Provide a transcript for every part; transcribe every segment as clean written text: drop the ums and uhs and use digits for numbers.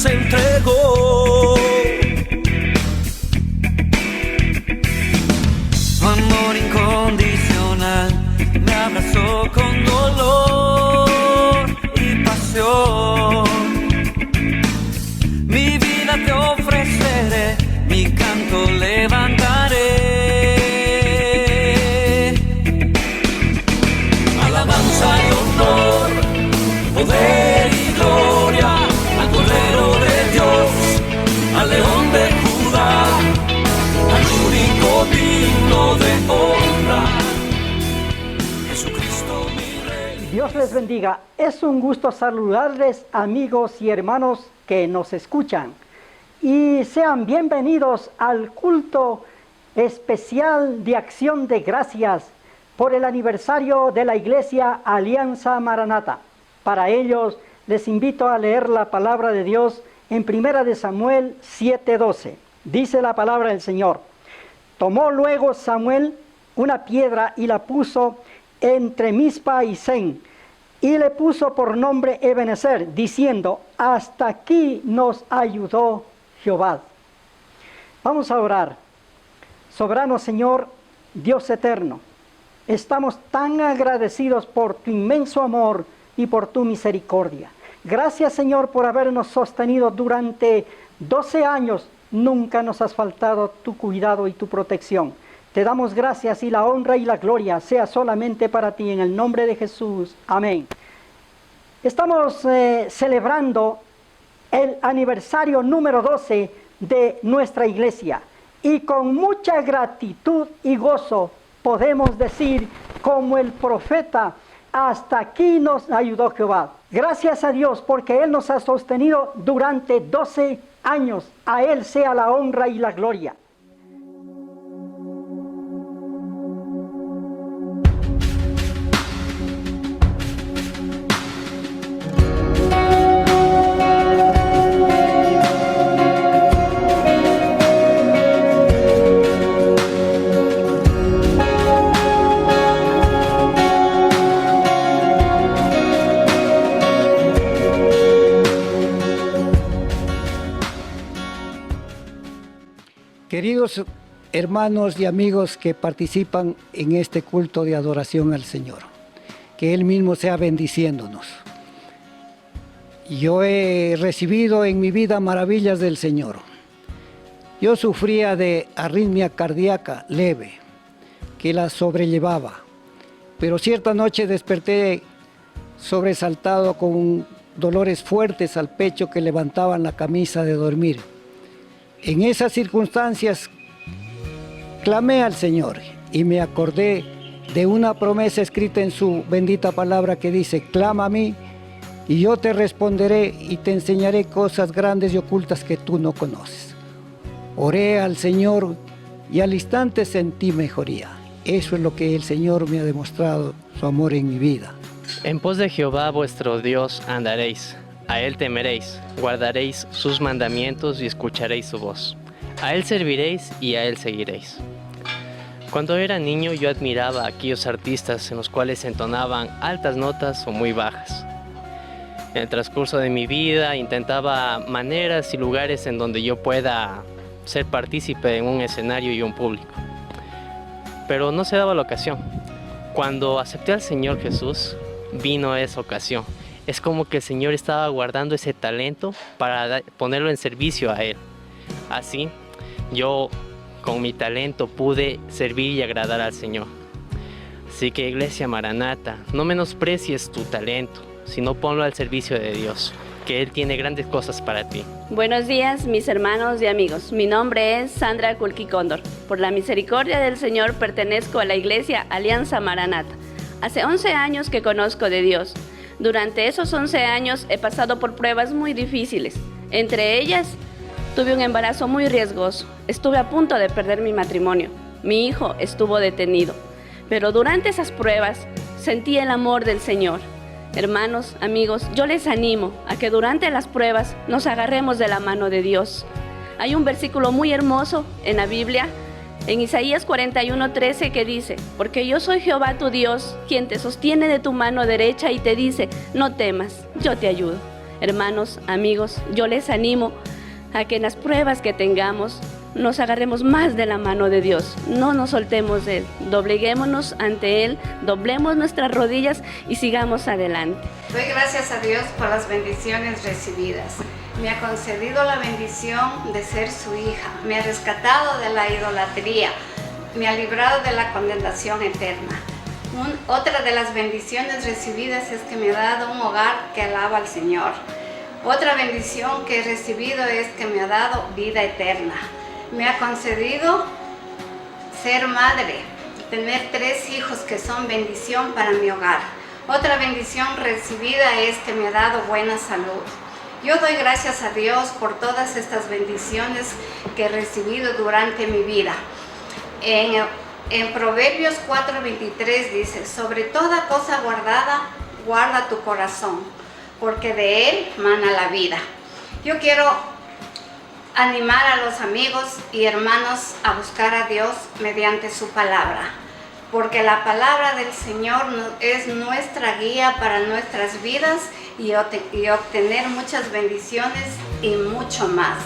se entregó. Tu amor incondicional me abrazó con dolor y pasión. Mi vida te ofreceré, mi canto levantaré. Alabanza y honor, poder y gloria al Cordero de Dios, al León de Judá, al único digno de honra, Jesucristo mi Rey. Dios les bendiga. Es un gusto saludarles, amigos y hermanos que nos escuchan. Y sean bienvenidos al culto especial de acción de gracias por el aniversario de la Iglesia Alianza Maranata. Para ellos les invito a leer la palabra de Dios en 1 de Samuel 7:12. Dice la palabra del Señor: tomó luego Samuel una piedra y la puso entre Mizpa y Sen, y le puso por nombre Ebenezer, diciendo: hasta aquí nos ayudó Jehová. Vamos a orar. Soberano Señor, Dios eterno, estamos tan agradecidos por tu inmenso amor y por tu misericordia. Gracias, Señor, por habernos sostenido durante 12 años. Nunca nos has faltado tu cuidado y tu protección. Te damos gracias, y la honra y la gloria sea solamente para ti, en el nombre de Jesús. Amén. Estamos celebrando el aniversario número 12 de nuestra iglesia, y con mucha gratitud y gozo podemos decir, como el profeta: hasta aquí nos ayudó Jehová. Gracias a Dios, porque Él nos ha sostenido durante 12 años. A Él sea la honra y la gloria. Queridos hermanos y amigos que participan en este culto de adoración al Señor, que Él mismo sea bendiciéndonos. Yo he recibido en mi vida maravillas del Señor. Yo sufría de arritmia cardíaca leve, que la sobrellevaba, pero cierta noche desperté sobresaltado con dolores fuertes al pecho que levantaban la camisa de dormir. En esas circunstancias clamé al Señor y me acordé de una promesa escrita en su bendita palabra que dice: clama a mí y yo te responderé y te enseñaré cosas grandes y ocultas que tú no conoces. Oré al Señor y al instante sentí mejoría. Eso es lo que el Señor me ha demostrado, su amor en mi vida. En pos de Jehová vuestro Dios andaréis. A Él temeréis, guardaréis sus mandamientos y escucharéis su voz. A Él serviréis y a Él seguiréis. Cuando era niño yo admiraba a aquellos artistas en los cuales entonaban altas notas o muy bajas. En el transcurso de mi vida intentaba maneras y lugares en donde yo pueda ser partícipe en un escenario y un público. Pero no se daba la ocasión. Cuando acepté al Señor Jesús, vino esa ocasión. Es como que el Señor estaba guardando ese talento para ponerlo en servicio a Él. Así, yo con mi talento pude servir y agradar al Señor. Así que, Iglesia Maranata, no menosprecies tu talento, sino ponlo al servicio de Dios, que Él tiene grandes cosas para ti. Buenos días, mis hermanos y amigos. Mi nombre es Sandra Kulki Cóndor. Por la misericordia del Señor pertenezco a la Iglesia Alianza Maranata. Hace 11 años que conozco de Dios. Durante esos 11 años he pasado por pruebas muy difíciles. Entre ellas, tuve un embarazo muy riesgoso. Estuve a punto de perder mi matrimonio. Mi hijo estuvo detenido. Pero durante esas pruebas sentí el amor del Señor. Hermanos, amigos, yo les animo a que durante las pruebas nos agarremos de la mano de Dios. Hay un versículo muy hermoso en la Biblia, en Isaías 41:13, que dice: porque yo soy Jehová tu Dios, quien te sostiene de tu mano derecha y te dice: no temas, yo te ayudo. Hermanos, amigos, yo les animo a que en las pruebas que tengamos nos agarremos más de la mano de Dios, no nos soltemos de Él, dobleguémonos ante Él, doblemos nuestras rodillas y sigamos adelante. Doy gracias a Dios por las bendiciones recibidas. Me ha concedido la bendición de ser su hija, me ha rescatado de la idolatría, me ha librado de la condenación eterna. Otra de las bendiciones recibidas es que me ha dado un hogar que alaba al Señor. Otra bendición que he recibido es que me ha dado vida eterna. Me ha concedido ser madre, tener 3 hijos que son bendición para mi hogar. Otra bendición recibida es que me ha dado buena salud. Yo doy gracias a Dios por todas estas bendiciones que he recibido durante mi vida. En Proverbios 4:23 dice, sobre toda cosa guardada, guarda tu corazón, porque de él mana la vida. Yo quiero animar a los amigos y hermanos a buscar a Dios mediante su palabra, porque la palabra del Señor es nuestra guía para nuestras vidas y obtener muchas bendiciones y mucho más.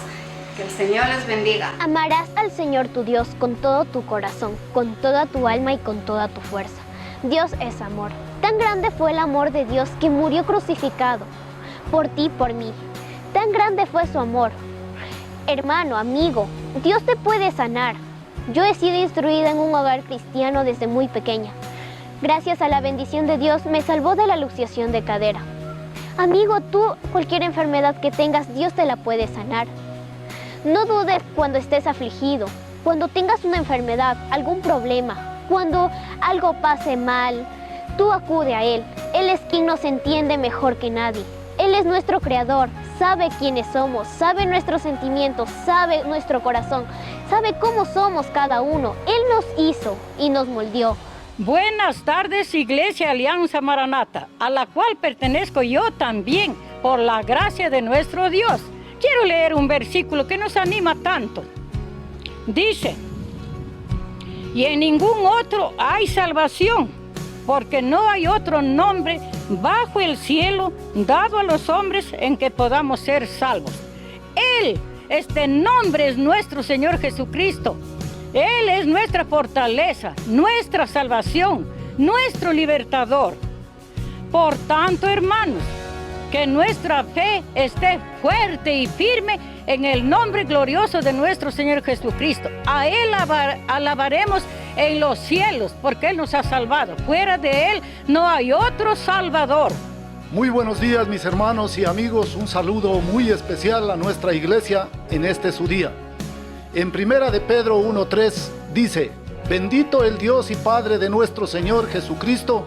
Que el Señor les bendiga. Amarás al Señor tu Dios con todo tu corazón, con toda tu alma y con toda tu fuerza. Dios es amor. Tan grande fue el amor de Dios que murió crucificado por ti, por mí. Tan grande fue su amor. Hermano, amigo, Dios te puede sanar. Yo he sido instruida en un hogar cristiano desde muy pequeña. Gracias a la bendición de Dios me salvó de la luxación de cadera. Amigo, tú, cualquier enfermedad que tengas, Dios te la puede sanar. No dudes cuando estés afligido, cuando tengas una enfermedad, algún problema, cuando algo pase mal, tú acude a Él. Él es quien nos entiende mejor que nadie. Él es nuestro creador, sabe quiénes somos, sabe nuestros sentimientos, sabe nuestro corazón, sabe cómo somos cada uno. Él nos hizo y nos moldeó. Buenas tardes, Iglesia Alianza Maranata, a la cual pertenezco yo también, por la gracia de nuestro Dios. Quiero leer un versículo que nos anima tanto. Dice, y en ningún otro hay salvación, porque no hay otro nombre bajo el cielo dado a los hombres en que podamos ser salvos. Él, este nombre es nuestro Señor Jesucristo. Él es nuestra fortaleza, nuestra salvación, nuestro libertador. Por tanto, hermanos, que nuestra fe esté fuerte y firme en el nombre glorioso de nuestro Señor Jesucristo. A Él alabaremos en los cielos, porque Él nos ha salvado. Fuera de Él no hay otro Salvador. Muy buenos días, mis hermanos y amigos. Un saludo muy especial a nuestra iglesia en este su día. En 1 de Pedro 1:3 dice, bendito el Dios y Padre de nuestro Señor Jesucristo,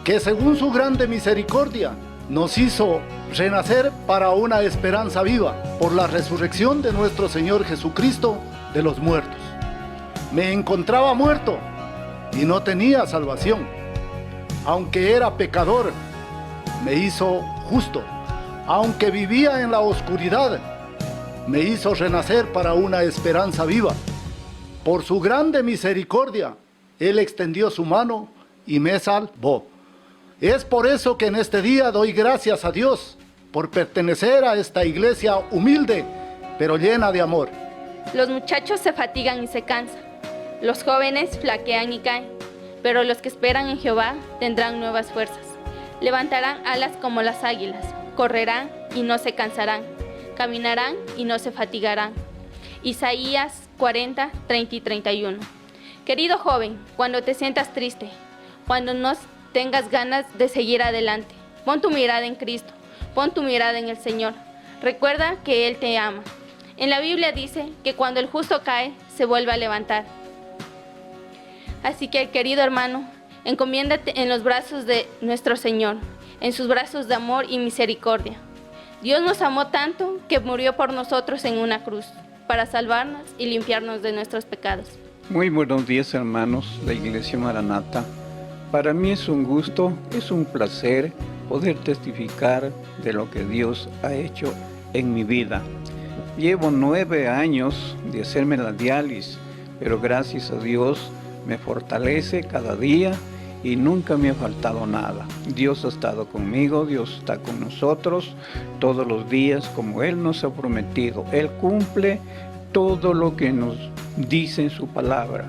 que según su grande misericordia nos hizo renacer para una esperanza viva por la resurrección de nuestro Señor Jesucristo de los muertos. Me encontraba muerto y no tenía salvación. Aunque era pecador, me hizo justo. Aunque vivía en la oscuridad, me hizo renacer para una esperanza viva. Por su grande misericordia, Él extendió su mano y me salvó. Es por eso que en este día doy gracias a Dios por pertenecer a esta iglesia humilde, pero llena de amor. Los muchachos se fatigan y se cansan, los jóvenes flaquean y caen, pero los que esperan en Jehová tendrán nuevas fuerzas. Levantarán alas como las águilas, correrán y no se cansarán, caminarán y no se fatigarán. Isaías 40, 30 y 31. Querido joven, cuando te sientas triste, cuando no tengas ganas de seguir adelante, pon tu mirada en Cristo, pon tu mirada en el Señor. Recuerda que Él te ama. En la Biblia dice que cuando el justo cae, se vuelve a levantar. Así que, querido hermano, encomiéndate en los brazos de nuestro Señor, en sus brazos de amor y misericordia. Dios nos amó tanto que murió por nosotros en una cruz, para salvarnos y limpiarnos de nuestros pecados. Muy buenos días, hermanos de Iglesia Maranata. Para mí es un gusto, es un placer poder testificar de lo que Dios ha hecho en mi vida. Llevo 9 años de hacerme la diálisis, pero gracias a Dios me fortalece cada día y nunca me ha faltado nada. Dios ha estado conmigo, Dios está con nosotros todos los días como Él nos ha prometido. Él cumple todo lo que nos dice en su palabra.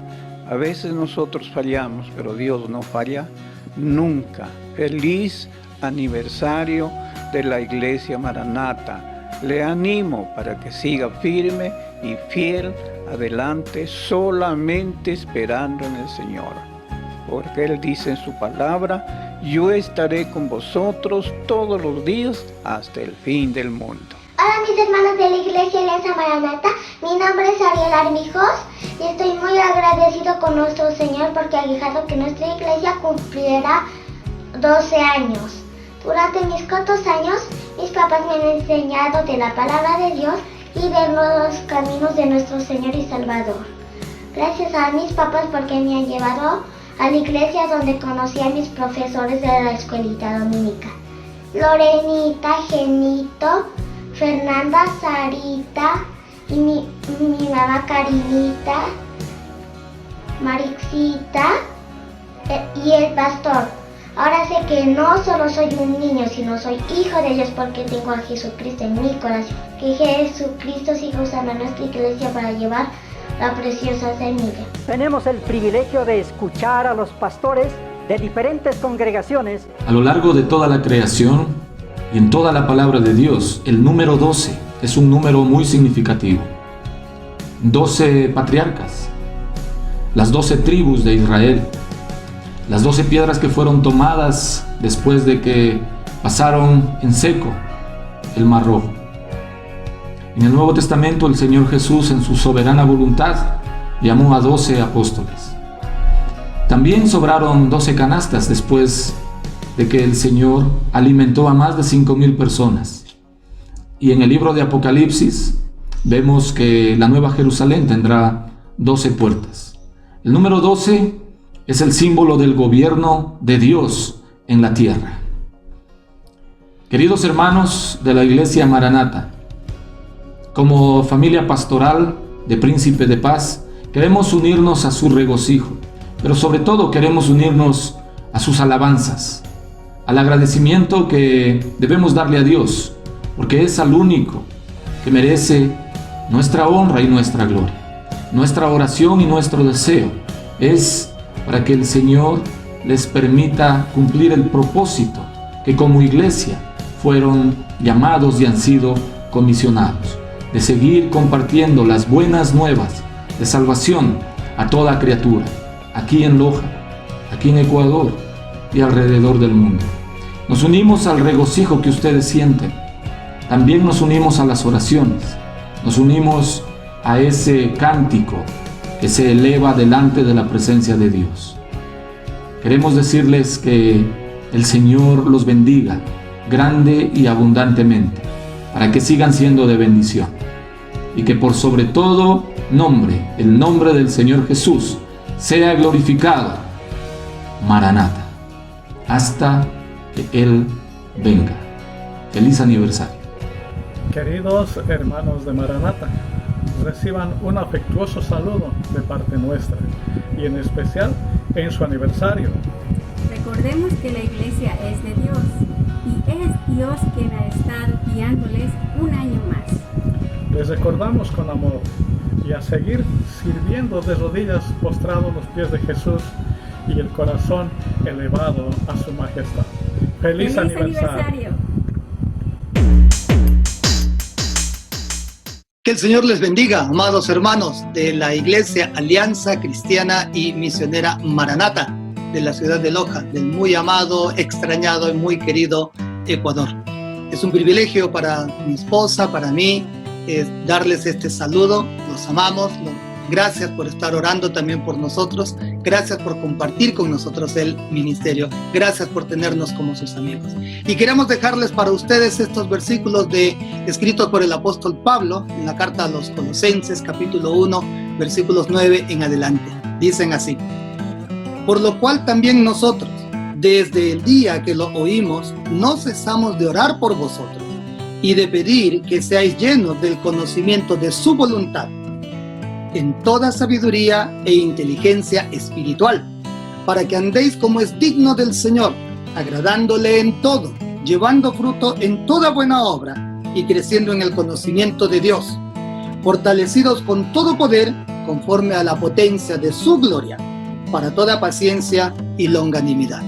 A veces nosotros fallamos, pero Dios no falla nunca. Feliz aniversario de la Iglesia Maranata. Le animo para que siga firme y fiel adelante, solamente esperando en el Señor. Porque Él dice en su palabra: yo estaré con vosotros todos los días hasta el fin del mundo. Hola mis hermanos de la Iglesia Alianza Maranata, mi nombre es Ariel Armijos y estoy muy agradecido con nuestro Señor porque ha dejado que nuestra iglesia cumpliera 12 años. Durante mis cortos años, mis papás me han enseñado de la palabra de Dios y de los caminos de nuestro Señor y Salvador. Gracias a mis papás porque me han llevado a la iglesia donde conocí a mis profesores de la escuelita dominica. Lorenita, Genito, Fernanda, Sarita y mi mamá Karinita, Marixita y el pastor. Ahora sé que no solo soy un niño, sino soy hijo de Dios porque tengo a Jesucristo en mi corazón. Que Jesucristo siga usando a nuestra iglesia para llevar la preciosa semilla. Tenemos el privilegio de escuchar a los pastores de diferentes congregaciones. A lo largo de toda la creación y en toda la palabra de Dios, el número 12 es un número muy significativo. 12 patriarcas, las 12 tribus de Israel, las 12 piedras que fueron tomadas después de que pasaron en seco el Mar Rojo. En el Nuevo Testamento el Señor Jesús, en su soberana voluntad, llamó a 12 apóstoles. También sobraron 12 canastas después de que el Señor alimentó a más de 5,000 personas. Y en el libro de Apocalipsis vemos que la Nueva Jerusalén tendrá 12 puertas. El número 12 es el símbolo del gobierno de Dios en la tierra. Queridos hermanos de la Iglesia Maranata, como familia pastoral de Príncipe de Paz, queremos unirnos a su regocijo, pero sobre todo queremos unirnos a sus alabanzas, al agradecimiento que debemos darle a Dios, porque es al único que merece nuestra honra y nuestra gloria. Nuestra oración y nuestro deseo es para que el Señor les permita cumplir el propósito que como iglesia fueron llamados y han sido comisionados, de seguir compartiendo las buenas nuevas de salvación a toda criatura, aquí en Loja, aquí en Ecuador y alrededor del mundo. Nos unimos al regocijo que ustedes sienten. También nos unimos a las oraciones. Nos unimos a ese cántico que se eleva delante de la presencia de Dios. Queremos decirles que el Señor los bendiga grande y abundantemente, para que sigan siendo de bendición. Y que por sobre todo nombre, el nombre del Señor Jesús, sea glorificado. Maranata. Hasta que Él venga. Feliz aniversario. Queridos hermanos de Maranata, reciban un afectuoso saludo de parte nuestra y en especial en su aniversario. Recordemos que la iglesia es de Dios y es Dios quien ha estado guiándoles un año más. Les recordamos con amor y a seguir sirviendo de rodillas postrados a los pies de Jesús y el corazón elevado a su majestad. ¡Feliz aniversario! Que el Señor les bendiga, amados hermanos de la Iglesia Alianza Cristiana y Misionera Maranata de la ciudad de Loja, del muy amado, extrañado y muy querido Ecuador. Es un privilegio para mi esposa, para mí, darles este saludo. Los amamos. Gracias por estar orando también por nosotros. Gracias por compartir con nosotros el ministerio. Gracias por tenernos como sus amigos. Y queremos dejarles para ustedes estos versículos escritos por el apóstol Pablo en la carta a los Colosenses, capítulo 1, versículos 9 en adelante. Dicen así: por lo cual también nosotros, desde el día que lo oímos, no cesamos de orar por vosotros y de pedir que seáis llenos del conocimiento de su voluntad, en toda sabiduría e inteligencia espiritual, para que andéis como es digno del Señor, agradándole en todo, llevando fruto en toda buena obra y creciendo en el conocimiento de Dios, fortalecidos con todo poder conforme a la potencia de su gloria, para toda paciencia y longanimidad.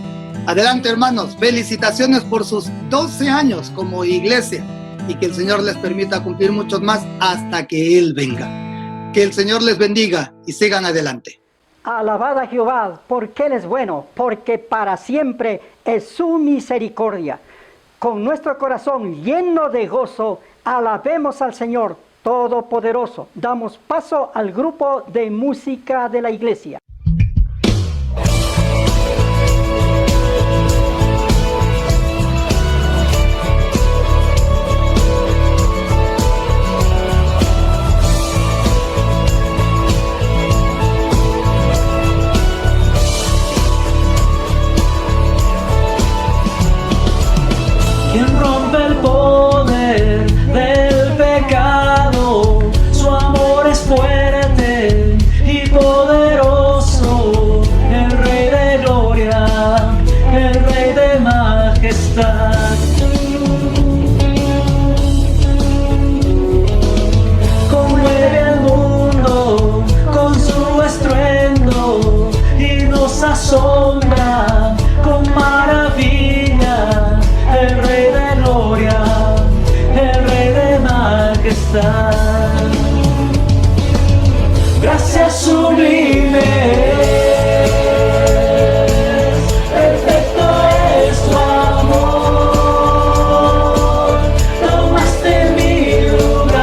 Adelante, hermanos, felicitaciones por sus 12 años como iglesia y que el Señor les permita cumplir muchos más hasta que Él venga. Que el Señor les bendiga y sigan adelante. Alabad a Jehová, porque Él es bueno, porque para siempre es su misericordia. Con nuestro corazón lleno de gozo, alabemos al Señor Todopoderoso. Damos paso al grupo de música de la iglesia. Quien rompe el poder del pecado, su amor es fuerte y poderoso, el Rey de gloria, el Rey de majestad. Conmueve el mundo con su estruendo y nos asombra con maravilla. El Rey de gloria, el Rey de majestad. Gracias sublimes, perfecto es tu amor. Tomaste mi lugar,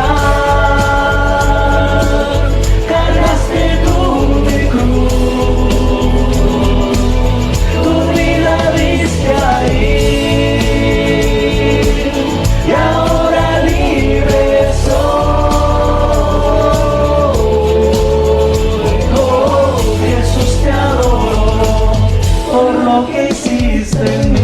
cargaste tú mi cruz, tu vida diste ahí. Y ahora libre soy. Oh, Jesús, te adoro por lo que hiciste en mí.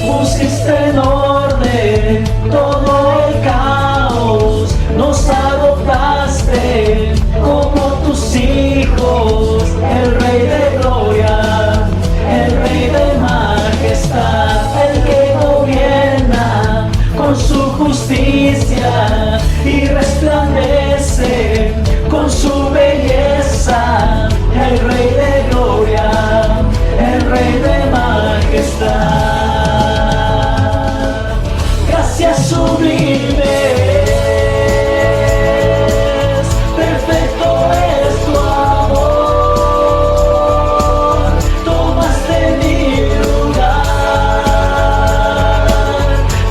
Pusiste en orden todo el caos, nos adoptaste como tus hijos, el Rey de gloria, el Rey de majestad, el que gobierna con su justicia y resplandece con su belleza, el Rey de gloria, el Rey de majestad. Gracias sublimes, perfecto es tu amor. Tomaste mi lugar,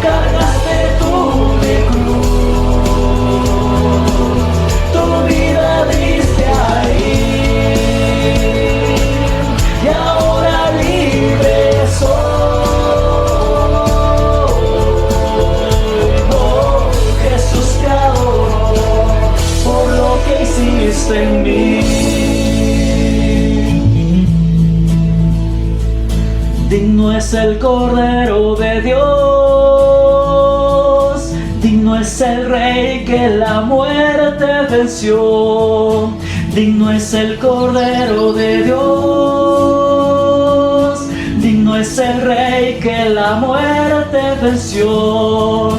cargaste tú mi cruz, tu vida diste ahí. Y ahora libre soy. Oh, Jesús, te adoro por lo que hiciste en mí. Digno es el Cordero de Dios, digno es el Rey que la muerte venció. Digno es el Cordero de Dios, digno es el Rey que la muerte venció.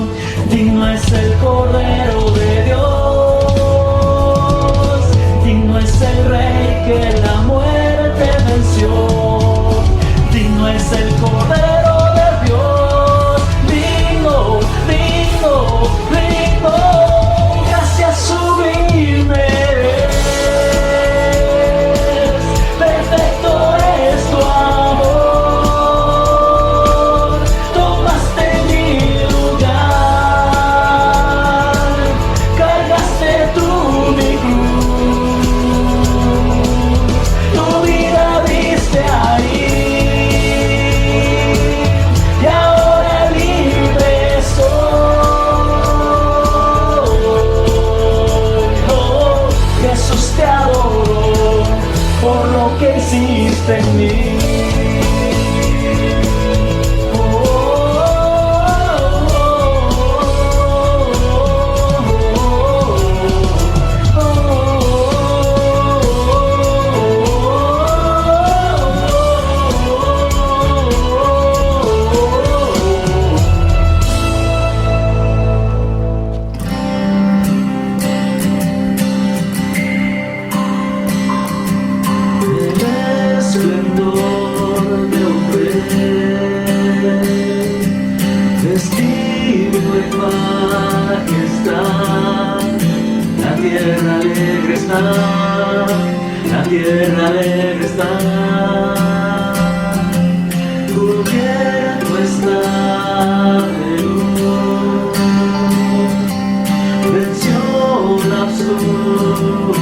Digno es el Cordero de Dios, digno es el Rey que la muerte venció. Digno es el Cordero de Dios, digno, digno, digno. Gracias sublimes, perfecto es tu amor. Tomaste mi lugar, cargaste tú mi cruz, tu vida diste ahí. Y ahora libre soy. Oh, Jesús, te adoro por lo que hiciste en mí. Oh, oh, oh, alegre está, la tierra alegre está, cubierto está de luz, venció la oscuridad,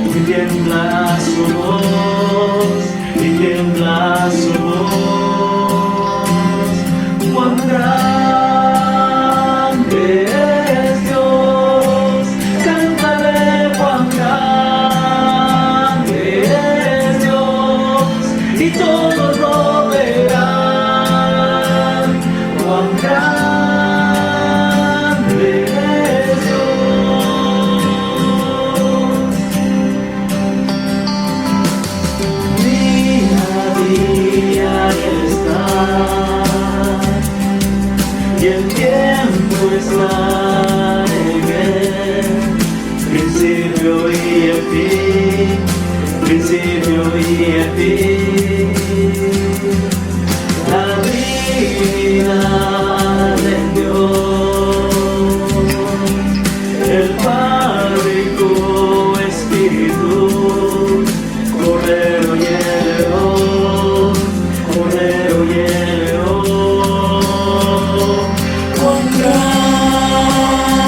y tiembla su voz, y tiembla su voz, cuán grande es Dios, cántale cuán grande es Dios, y todos lo verán, cuán grande es Dios. Día a día Él está, y el tiempo está en Él, principio y el fin, principio y el fin. La vida de Dios, el Padre y Espíritu, Cordero y el León, Cordero y el León. Cuán grande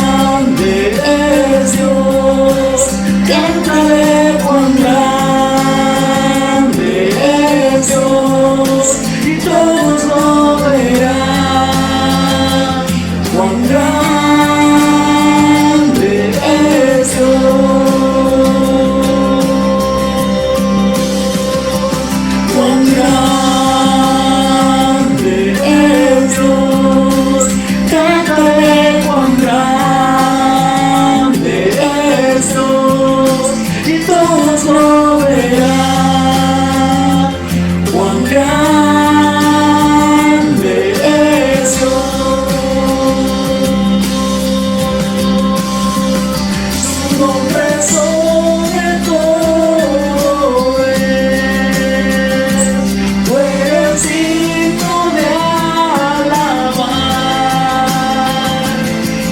es Dios, cántale cuán grande es Dios, y todos lo verán, cuán grande es Dios, cuán grande es Dios, cántale cuán grande es Dios, y todos lo verán, cuán grande es Dios. Su nombre sobre todo es, tú eres digno de alabar,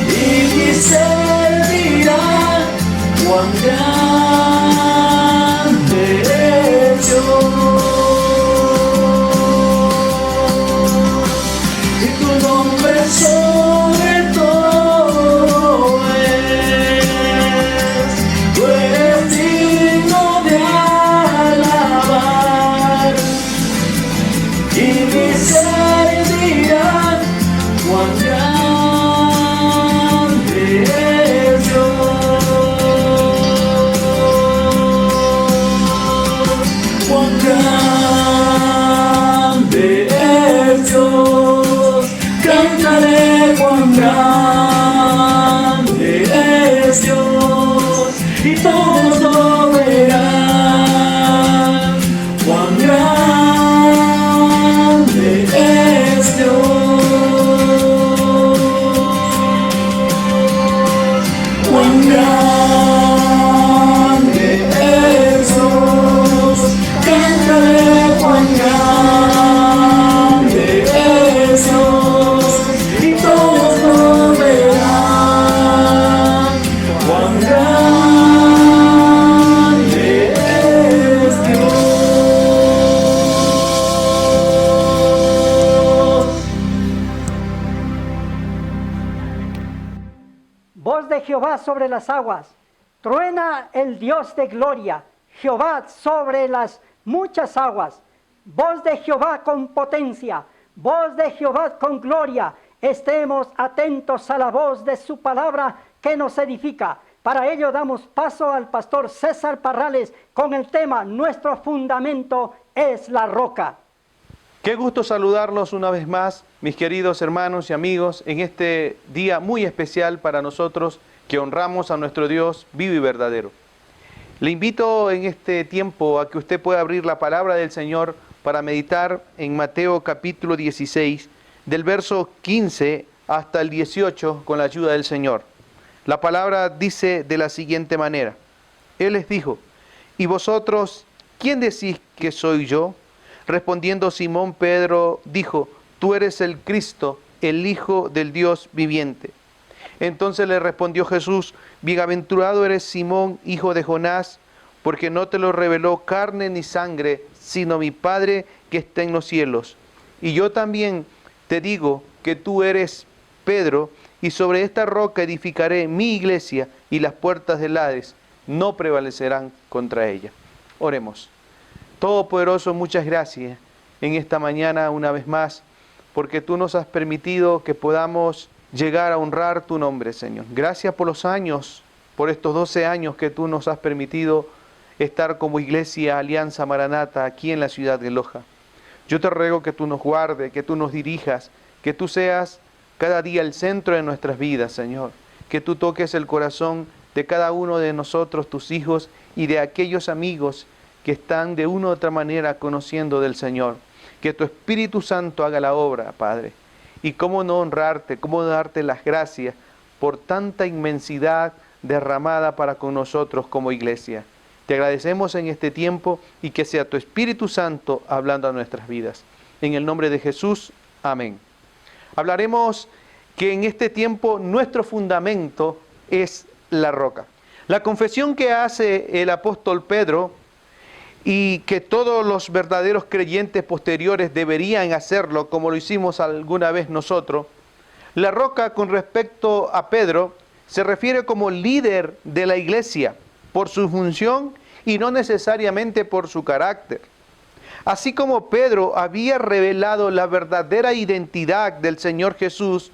y mi ser dirá cuán grande es Dios, y tu nombre sobre todo es, tú eres digno de alabar, y mi ser dirá cuán grande es Dios, cuán grande es Dios, cántale cuán grande es Dios, y todos lo verán, cuán grande es Dios, cuán grande es Dios, cántale cuán grande es Dios, y todos lo verán, cuán grande es Dios. Voz de Jehová sobre las aguas, truena el Dios de gloria, Jehová sobre las muchas aguas. Voz de Jehová con potencia, voz de Jehová con gloria. Estemos atentos a la voz de su palabra que nos edifica. Para ello damos paso al pastor César Parrales con el tema Nuestro fundamento es la roca. Qué gusto saludarlos una vez más, mis queridos hermanos y amigos, en este día muy especial para nosotros que honramos a nuestro Dios vivo y verdadero. Le invito en este tiempo a que usted pueda abrir la palabra del Señor para meditar en Mateo capítulo 16, del verso 15 hasta el 18 con la ayuda del Señor. La palabra dice de la siguiente manera: Él les dijo, ¿y vosotros quién decís que soy yo? Respondiendo Simón Pedro dijo, tú eres el Cristo, el Hijo del Dios viviente. Entonces le respondió Jesús: bienaventurado eres Simón, hijo de Jonás, porque no te lo reveló carne ni sangre, sino mi Padre que está en los cielos. Y yo también te digo que tú eres Pedro, y sobre esta roca edificaré mi iglesia, y las puertas del Hades no prevalecerán contra ella. Oremos. Todopoderoso, muchas gracias en esta mañana una vez más, porque tú nos has permitido que podamos llegar a honrar tu nombre, Señor. Gracias por los años, por estos 12 años que tú nos has permitido estar como Iglesia Alianza Maranata aquí en la ciudad de Loja. Yo te ruego que tú nos guardes, que tú nos dirijas, que tú seas cada día el centro de nuestras vidas, Señor. Que tú toques el corazón de cada uno de nosotros, tus hijos, y de aquellos amigos que están de una u otra manera conociendo del Señor. Que tu Espíritu Santo haga la obra, Padre. Y cómo no honrarte, cómo darte las gracias por tanta inmensidad derramada para con nosotros como iglesia. Te agradecemos en este tiempo y que sea tu Espíritu Santo hablando a nuestras vidas. En el nombre de Jesús, amén. Hablaremos que en este tiempo nuestro fundamento es la roca. La confesión que hace el apóstol Pedro, y que todos los verdaderos creyentes posteriores deberían hacerlo, como lo hicimos alguna vez nosotros, la roca con respecto a Pedro se refiere como líder de la iglesia por su función y no necesariamente por su carácter. Así como Pedro había revelado la verdadera identidad del Señor Jesús,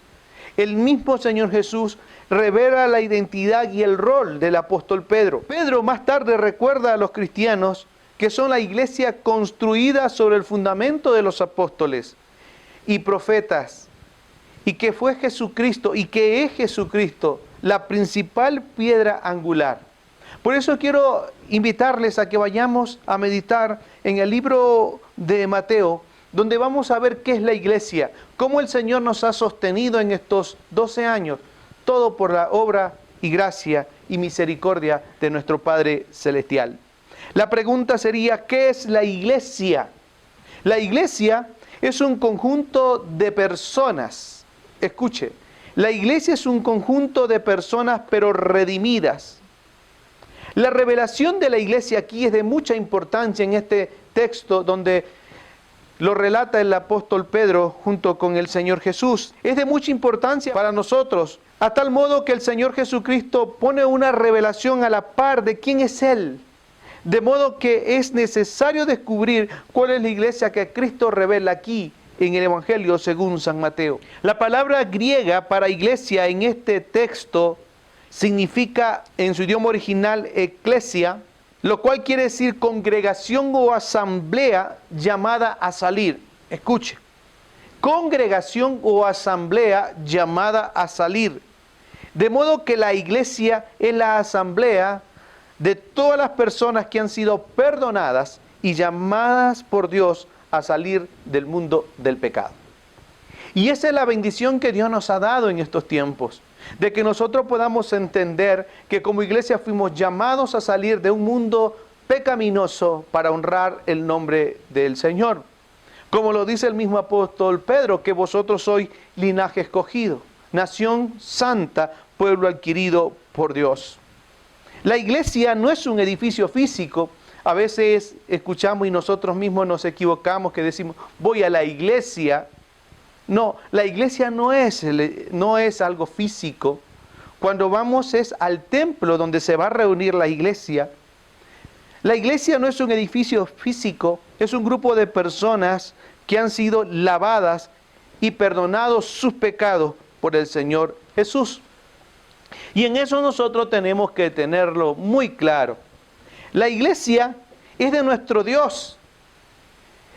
el mismo Señor Jesús revela la identidad y el rol del apóstol Pedro. Pedro más tarde recuerda a los cristianos que son la iglesia construida sobre el fundamento de los apóstoles y profetas, y que fue Jesucristo y que es Jesucristo la principal piedra angular. Por eso quiero invitarles a que vayamos a meditar en el libro de Mateo, donde vamos a ver qué es la iglesia, cómo el Señor nos ha sostenido en estos 12 años, todo por la obra y gracia y misericordia de nuestro Padre Celestial. La pregunta sería, ¿qué es la iglesia? La iglesia es un conjunto de personas. Escuche, la iglesia es un conjunto de personas pero redimidas. La revelación de la iglesia aquí es de mucha importancia en este texto donde lo relata el apóstol Pedro junto con el Señor Jesús. Es de mucha importancia para nosotros, a tal modo que el Señor Jesucristo pone una revelación a la par de quién es Él. De modo que es necesario descubrir cuál es la iglesia que Cristo revela aquí en el Evangelio según San Mateo. La palabra griega para iglesia en este texto significa en su idioma original eclesia, lo cual quiere decir congregación o asamblea llamada a salir. Escuche, congregación o asamblea llamada a salir. De modo que la iglesia es la asamblea de todas las personas que han sido perdonadas y llamadas por Dios a salir del mundo del pecado. Y esa es la bendición que Dios nos ha dado en estos tiempos, de que nosotros podamos entender que como iglesia fuimos llamados a salir de un mundo pecaminoso para honrar el nombre del Señor. Como lo dice el mismo apóstol Pedro, que vosotros sois linaje escogido, nación santa, pueblo adquirido por Dios. La iglesia no es un edificio físico. A veces escuchamos y nosotros mismos nos equivocamos que decimos, voy a la iglesia. No, la iglesia no es algo físico. Cuando vamos es al templo donde se va a reunir la iglesia. La iglesia no es un edificio físico, es un grupo de personas que han sido lavadas y perdonados sus pecados por el Señor Jesús. Y en eso nosotros tenemos que tenerlo muy claro. La iglesia es de nuestro Dios.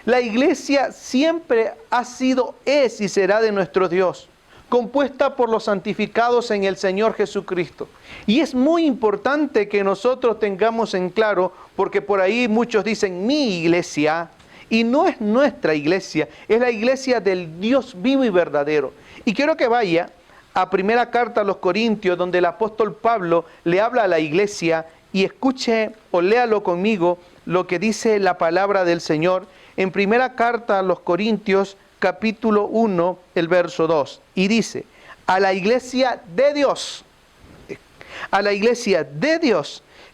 La iglesia siempre ha sido, es y será de nuestro Dios, compuesta por los santificados en el Señor Jesucristo. Y es muy importante que nosotros tengamos en claro, porque por ahí muchos dicen mi iglesia, y no es nuestra iglesia, es la iglesia del Dios vivo y verdadero. Y quiero que vaya a primera carta a los Corintios, donde el apóstol Pablo le habla a la iglesia, y escuche o léalo conmigo lo que dice la palabra del Señor en primera carta a los Corintios, capítulo 1, el verso 2. Y dice, a la iglesia de Dios,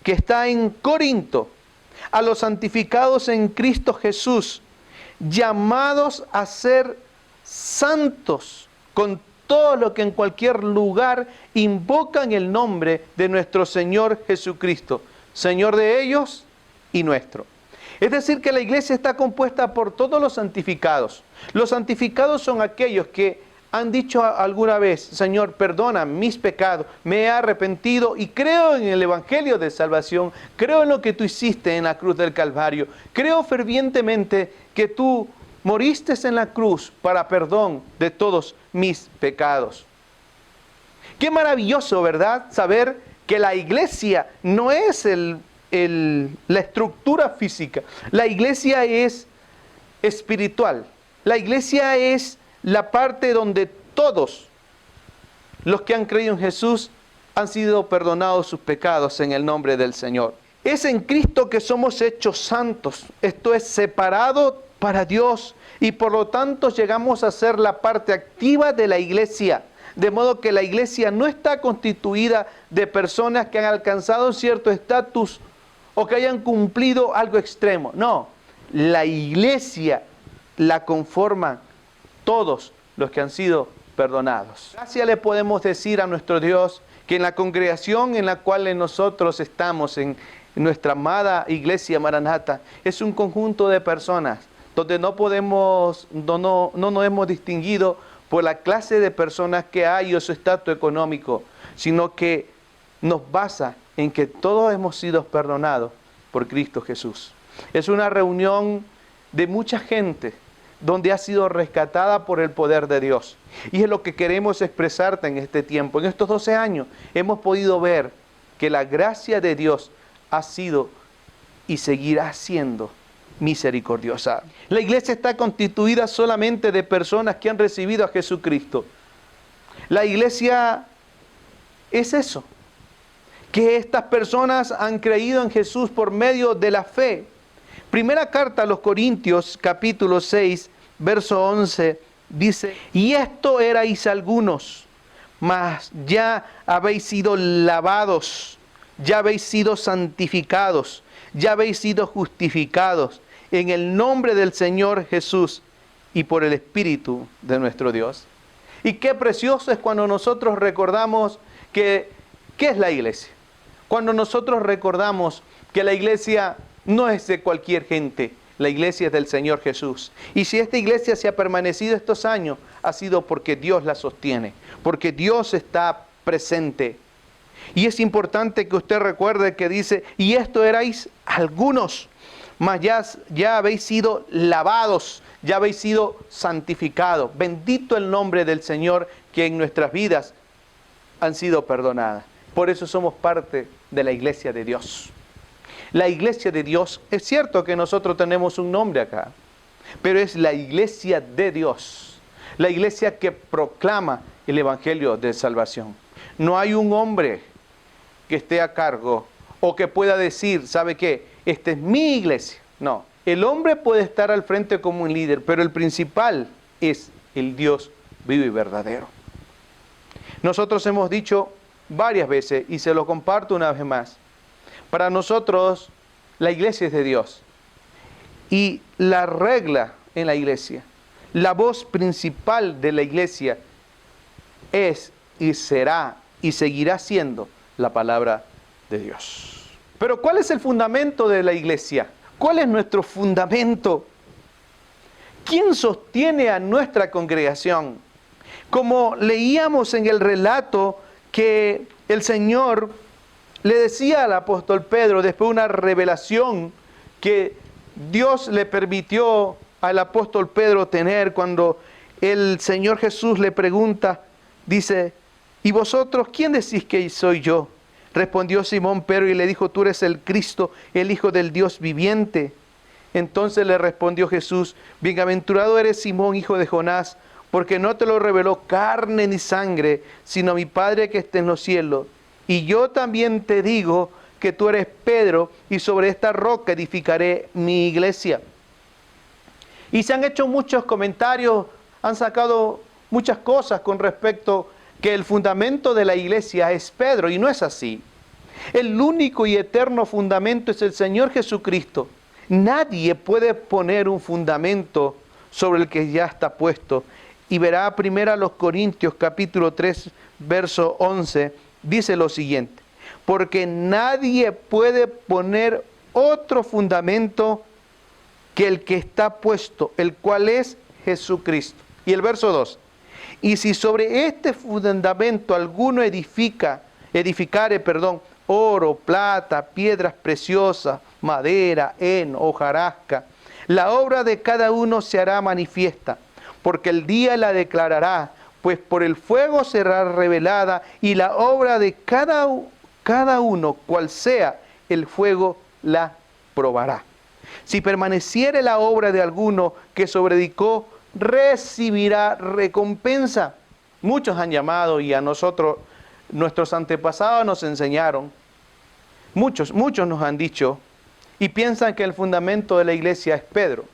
que está en Corinto, a los santificados en Cristo Jesús, llamados a ser santos, con todo lo que en cualquier lugar invocan el nombre de nuestro Señor Jesucristo, Señor de ellos y nuestro. Es decir, que la iglesia está compuesta por todos los santificados. Los santificados son aquellos que han dicho alguna vez: Señor, perdona mis pecados, me he arrepentido y creo en el Evangelio de salvación, creo en lo que tú hiciste en la cruz del Calvario, creo fervientemente que tú moriste en la cruz para perdón de todos mis pecados. Qué maravilloso, ¿verdad? Saber que la iglesia no es la estructura física, la iglesia es espiritual, la iglesia es la parte donde todos los que han creído en Jesús han sido perdonados sus pecados en el nombre del Señor. Es en Cristo que somos hechos santos, esto es, separado para Dios, y por lo tanto llegamos a ser la parte activa de la iglesia, de modo que la iglesia no está constituida de personas que han alcanzado cierto estatus o que hayan cumplido algo extremo. No, la iglesia la conforman todos los que han sido perdonados. Gracias le podemos decir a nuestro Dios que en la congregación en la cual nosotros estamos, en nuestra amada iglesia Maranata, es un conjunto de personas donde no nos hemos distinguido por la clase de personas que hay o su estatus económico, sino que nos basa en que todos hemos sido perdonados por Cristo Jesús. Es una reunión de mucha gente donde ha sido rescatada por el poder de Dios. Y es lo que queremos expresarte en este tiempo. En estos 12 años hemos podido ver que la gracia de Dios ha sido y seguirá siendo misericordiosa. La iglesia está constituida solamente de personas que han recibido a Jesucristo. La iglesia es eso, que estas personas han creído en Jesús por medio de la fe. Primera carta a los Corintios, capítulo 6, verso 11, dice: y esto erais algunos, mas ya habéis sido lavados, ya habéis sido santificados, ya habéis sido justificados en el nombre del Señor Jesús y por el Espíritu de nuestro Dios. Y qué precioso es cuando nosotros recordamos ¿qué es la iglesia? Cuando nosotros recordamos que la iglesia no es de cualquier gente, la iglesia es del Señor Jesús. Y si esta iglesia se ha permanecido estos años, ha sido porque Dios la sostiene, porque Dios está presente. Y es importante que usted recuerde que dice: y esto erais algunos, mas ya habéis sido lavados, ya habéis sido santificados. Bendito el nombre del Señor, que en nuestras vidas han sido perdonadas. Por eso somos parte de la iglesia de Dios. La iglesia de Dios, es cierto que nosotros tenemos un nombre acá, pero es la iglesia de Dios, la iglesia que proclama el Evangelio de salvación. No hay un hombre que esté a cargo o que pueda decir: ¿sabe qué? Esta es mi iglesia. No, el hombre puede estar al frente como un líder, pero el principal es el Dios vivo y verdadero. Nosotros hemos dicho varias veces, y se lo comparto una vez más: para nosotros la iglesia es de Dios, y la regla en la iglesia, la voz principal de la iglesia es y será y seguirá siendo la palabra de Dios. Pero ¿cuál es el fundamento de la iglesia? ¿Cuál es nuestro fundamento? ¿Quién sostiene a nuestra congregación? Como leíamos en el relato que el Señor le decía al apóstol Pedro, después de una revelación que Dios le permitió al apóstol Pedro tener, cuando el Señor Jesús le pregunta, dice: ¿y vosotros quién decís que soy yo? Respondió Simón Pedro y le dijo: tú eres el Cristo, el Hijo del Dios viviente. Entonces le respondió Jesús: bienaventurado eres Simón, hijo de Jonás, porque no te lo reveló carne ni sangre, sino mi Padre que está en los cielos. Y yo también te digo que tú eres Pedro, y sobre esta roca edificaré mi iglesia. Y se han hecho muchos comentarios, han sacado muchas cosas con respecto que el fundamento de la iglesia es Pedro, y no es así. El único y eterno fundamento es el Señor Jesucristo. Nadie puede poner un fundamento sobre el que ya está puesto. Y verá primero a los Corintios capítulo 3, verso 11, dice lo siguiente: porque nadie puede poner otro fundamento que el que está puesto, el cual es Jesucristo. Y el verso 2: y si sobre este fundamento alguno edificare, oro, plata, piedras preciosas, madera, heno, hojarasca, la obra de cada uno se hará manifiesta, porque el día la declarará, pues por el fuego será revelada, y la obra de cada uno, cual sea, el fuego la probará. Si permaneciere la obra de alguno que sobredicó, recibirá recompensa. Muchos han llamado, y a nosotros, nuestros antepasados nos enseñaron, muchos nos han dicho, y piensan que el fundamento de la iglesia es Pedro,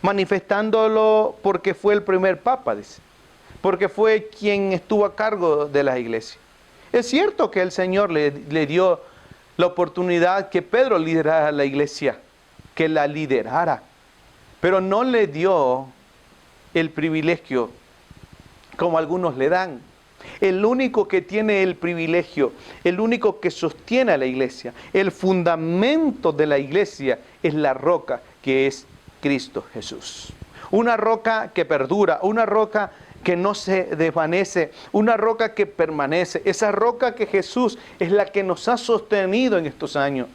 manifestándolo porque fue el primer papa, dice, porque fue quien estuvo a cargo de la iglesia. Es cierto que el Señor le dio la oportunidad que Pedro liderara la iglesia, que la liderara, pero no le dio el privilegio como algunos le dan. El único que tiene el privilegio, el único que sostiene a la iglesia, el fundamento de la iglesia es la roca que es Cristo Jesús. Una roca que perdura, una roca que no se desvanece, una roca que permanece. Esa roca que Jesús es la que nos ha sostenido en estos años.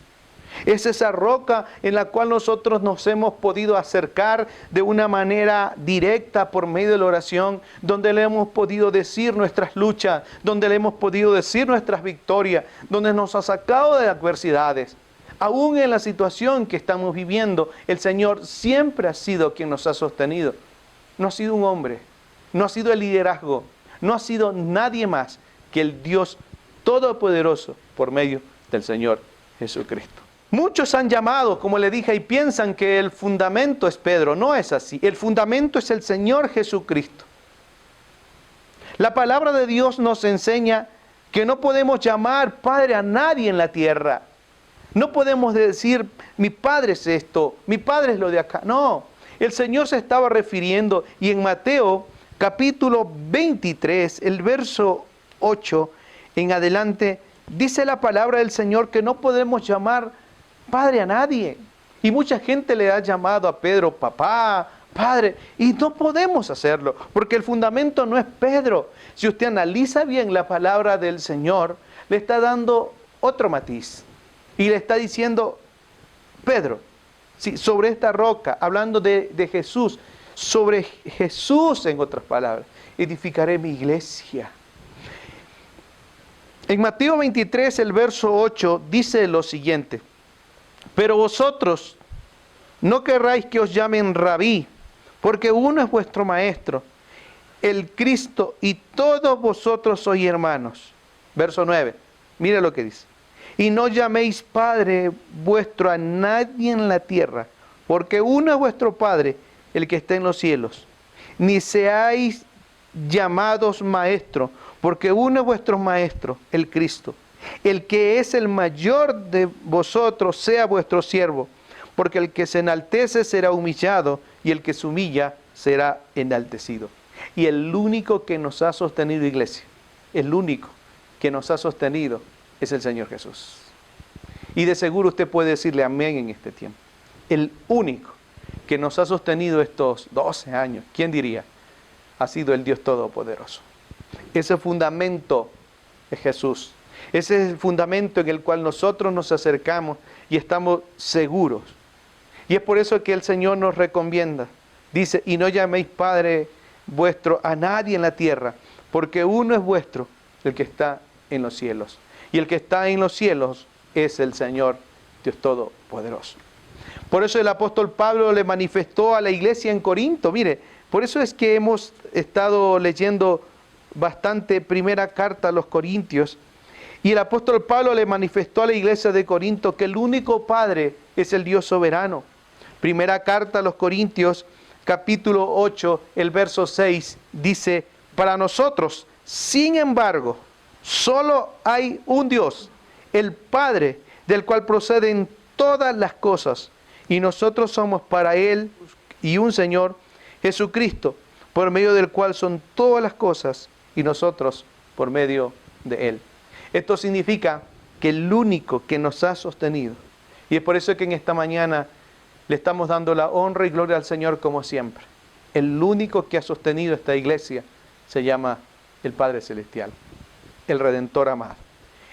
Es esa roca en la cual nosotros nos hemos podido acercar de una manera directa por medio de la oración, donde le hemos podido decir nuestras luchas, donde le hemos podido decir nuestras victorias, donde nos ha sacado de adversidades. Aún en la situación que estamos viviendo, el Señor siempre ha sido quien nos ha sostenido. No ha sido un hombre, no ha sido el liderazgo, no ha sido nadie más que el Dios Todopoderoso por medio del Señor Jesucristo. Muchos han llamado, como le dije, y piensan que el fundamento es Pedro. No es así. El fundamento es el Señor Jesucristo. La palabra de Dios nos enseña que no podemos llamar Padre a nadie en la tierra. No podemos decir, mi Padre es esto, mi Padre es lo de acá. No, el Señor se estaba refiriendo, y en Mateo capítulo 23, el verso 8 en adelante, dice la palabra del Señor que no podemos llamar Padre a nadie. Y mucha gente le ha llamado a Pedro papá, Padre, y no podemos hacerlo, porque el fundamento no es Pedro. Si usted analiza bien la palabra del Señor, le está dando otro matiz, y le está diciendo, Pedro, sí, sobre esta roca, hablando de Jesús, sobre Jesús, en otras palabras, edificaré mi iglesia. En Mateo 23, el verso 8, dice lo siguiente: pero vosotros no querráis que os llamen rabí, porque uno es vuestro maestro, el Cristo, y todos vosotros sois hermanos. Verso 9, mire lo que dice: y no llaméis Padre vuestro a nadie en la tierra, porque uno es vuestro Padre, el que está en los cielos. Ni seáis llamados maestro, porque uno es vuestro maestro, el Cristo. El que es el mayor de vosotros sea vuestro siervo, porque el que se enaltece será humillado, y el que se humilla será enaltecido. Y el único que nos ha sostenido, iglesia, el único que nos ha sostenido es el Señor Jesús. Y de seguro usted puede decirle amén en este tiempo. El único que nos ha sostenido estos 12 años, ¿quién diría? Ha sido el Dios Todopoderoso. Ese fundamento es Jesús. Ese es el fundamento en el cual nosotros nos acercamos y estamos seguros. Y es por eso que el Señor nos recomienda. Dice, y no llaméis Padre vuestro a nadie en la tierra, porque uno es vuestro, el que está en los cielos. Y el que está en los cielos es el Señor Dios Todopoderoso. Por eso el apóstol Pablo le manifestó a la iglesia en Corinto. Mire, por eso es que hemos estado leyendo bastante primera carta a los Corintios. Y el apóstol Pablo le manifestó a la iglesia de Corinto que el único Padre es el Dios soberano. Primera carta a los Corintios, capítulo 8, el verso 6, dice, para nosotros Sin embargo, solo hay un Dios, el Padre, del cual proceden todas las cosas, y nosotros somos para Él y un Señor, Jesucristo, por medio del cual son todas las cosas, y nosotros por medio de Él. Esto significa que el único que nos ha sostenido, y es por eso que en esta mañana le estamos dando la honra y gloria al Señor como siempre. El único que ha sostenido esta iglesia se llama el Padre Celestial, el Redentor amado,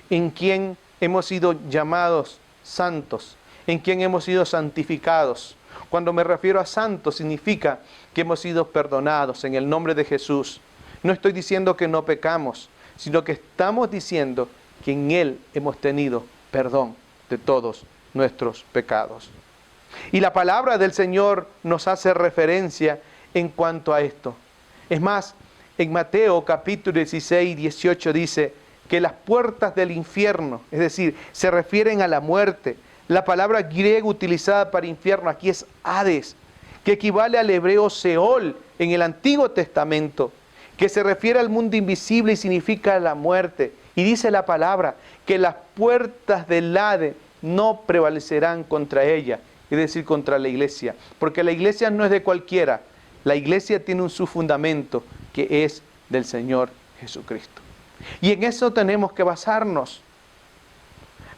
en quien hemos sido llamados santos, en quien hemos sido santificados. Cuando me refiero a santos, significa que hemos sido perdonados en el nombre de Jesús. No estoy diciendo que no pecamos, sino que estamos diciendo que en Él hemos tenido perdón de todos nuestros pecados. Y la palabra del Señor nos hace referencia en cuanto a esto. Es más, en Mateo capítulo 16, 18 dice que las puertas del infierno, es decir, se refieren a la muerte. La palabra griega utilizada para infierno aquí es Hades, que equivale al hebreo Seol en el Antiguo Testamento, que se refiere al mundo invisible y significa la muerte. Y dice la palabra que las puertas del Hades no prevalecerán contra ella, es decir, contra la iglesia, porque la iglesia no es de cualquiera, la iglesia tiene su fundamento, que es del Señor Jesucristo. Y en eso tenemos que basarnos.